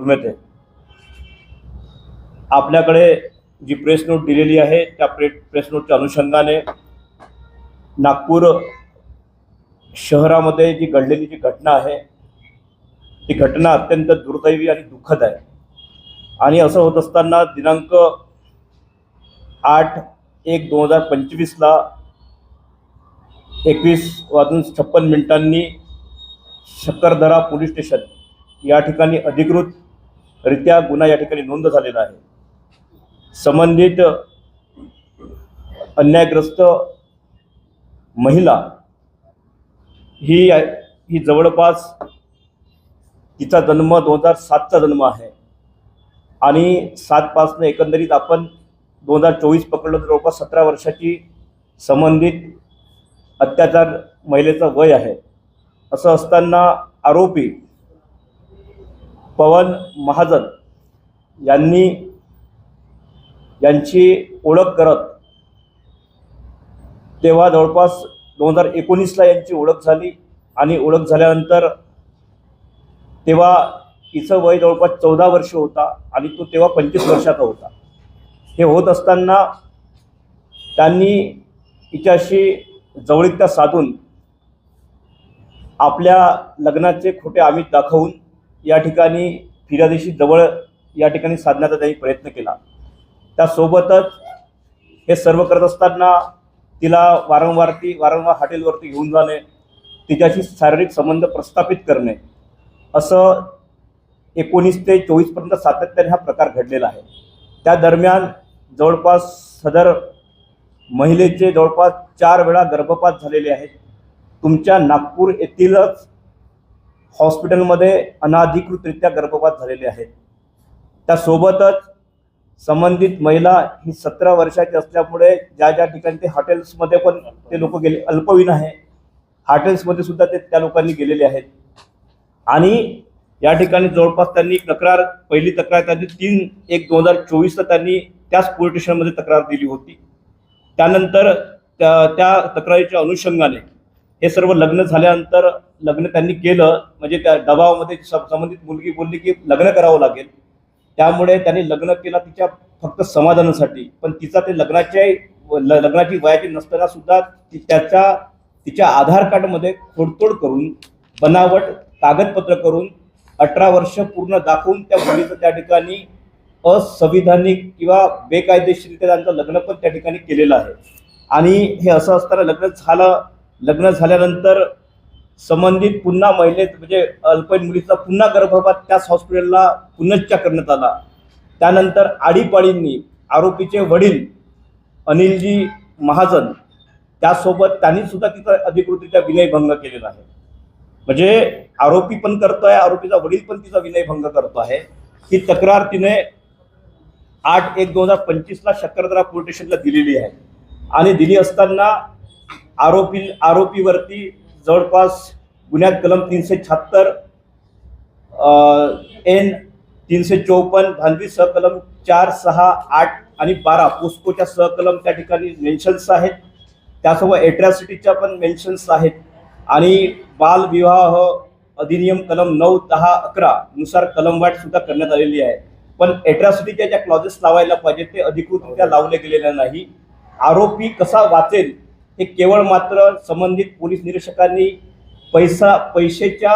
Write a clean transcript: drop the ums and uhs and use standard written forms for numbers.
गुरमेते, आपल्याकडे जी press note दिलेली आहे त्या प्रेस नोटच्या अनुषंगाने नागपूर शहरामध्ये जी घडलेली जी घटना आहे ती घटना अत्यंत दुर्दैवी आणि दुःखद आहे। आणि असं होत असताना दिनांक 8/1/2025 ला 21:56 शक्करदरा पोलीस स्टेशन या ठिकाणी अधिकृतरित्या गुन्हा या ठिकाणी नोंद झालेला आहे। संबंधित अन्यायग्रस्त महिला ही जवळपास तिचा जन्म 2007चा जन्म आहे आणि 7 पासून एकंदरीत आपण 2024 पकडलं तर जवळपास 17 वर्षाची संबंधित अत्याचार महिलेचं वय आहे। असं असताना आरोपी पवन महाजन यांची ओळख करत तेव्हा जवळपास 2019 ला यांची ओळख झाली आणि ओळख झाल्यानंतर तेव्हा तिचं वय जवळपास 14 वर्ष होता आणि तो तेव्हा 25 वर्षाचा होता। हे होत असताना त्यांनी तिच्याशी जवळीकता साधून आपल्या लग्नाचे खोटे आमिष दाखवून या ठिकाणी फिर्यादीशी जवळ या ठिकाणी साधण्याचा त्यांनी प्रयत्न केला। त्यासोबतच हे सर्व करत असताना तिला वारंवार हॉटेलवरती घेऊन जाणे, तिच्याशी शारीरिक संबंध प्रस्थापित करणे, असं 19 ते 24 पर्यंत सातत्याने हा प्रकार घडलेला आहे। त्या दरम्यान जवळपास सदर महिलेचे जवळपास 4 वेळा गर्भपात झालेले आहेत। तुमच्या नागपूर येथीलच हॉस्पिटलमध्ये अनाधिकृतरित्या गर्भपात झालेले आहेत। त्यासोबतच संबंधित महिला ही 17 वर्षाची असल्यामुळे ज्या ठिकाणी ते हॉटेल्समध्ये पण ते लोक गेले, अल्पवयीन आहे, हॉटेल्समध्ये सुद्धा त्या लोकांनी गेलेले आहेत। आणि या ठिकाणी जवळपास त्यांनी पहिली तक्रार त्यांनी 3/1/2024 त्यांनी त्याच पोलीस स्टेशनमध्ये तक्रार दिली होती। त्यानंतर त्या तक्रारीच्या अनुषंगाने हे सर्व लग्न झाल्यानंतर लग्न त्यांनी केलं, म्हणजे त्या दबावामध्ये संबंधित मुलगी बोलली की लग्न करावं लागेल, त्यामुळे त्यांनी लग्न केलं तिच्या फक्त समाधानासाठी। पण तिचा ते लग्नाची वयाची नसताना सुद्धा तिच्या आधार कार्डमध्ये खोडतोड करून बनावट कागदपत्र करून 18 वर्ष पूर्ण दाखवून त्या मुलीचं त्या ठिकाणी असंविधानिक किंवा बेकायदेशीररित्या त्यांचं लग्न पण त्या ठिकाणी केलेलं आहे। आणि हे असं असताना लग्न झाल्यानंतर संबंधित पुन्हा म्हणजे अल्पवयीन मुलीचा पुन्हा गर्भपात त्याच हॉस्पिटलला पुनश्च करण्यात आला। त्यानंतर आडीपाडींनी आरोपीचे वडील अनिलजी महाजन त्यासोबत त्यांनी सुद्धा तिचा अधिकृतरित्या विनयभंग केलेला आहे। म्हणजे आरोपी पण करतोय, आरोपीचा वडील पण तिचा विनयभंग करतो आहे। ही तक्रार तिने 8/1/2025 ला शक्करदरा पोलीस स्टेशनला दिलेली आहे। आणि दिली असताना आरोपीवरती जवळपास गुन्ह्यात कलम 376 N 354 भांडवी सहकलम 4, 6, 8 आणि 12 पोस्कोच्या सहकलम त्या ठिकाणी मेन्शन्स आहेत। त्यासोबत एट्रॉसिटीच्या पण मेन्शन्स आहेत। आणि बाल विवाह अधिनियम कलम 9, 10, 11 नुसार कलमवाट सुद्धा करण्यात आलेली आहे। पण एट्रॉसिटीच्या ज्या क्लॉजेस लावायला पाहिजे ते अधिकृतरित्या लावले गेलेले नाही। आरोपी कसा वाचेल हे केवळ मात्र संबंधित पोलीस निरीक्षकांनी पैशाच्या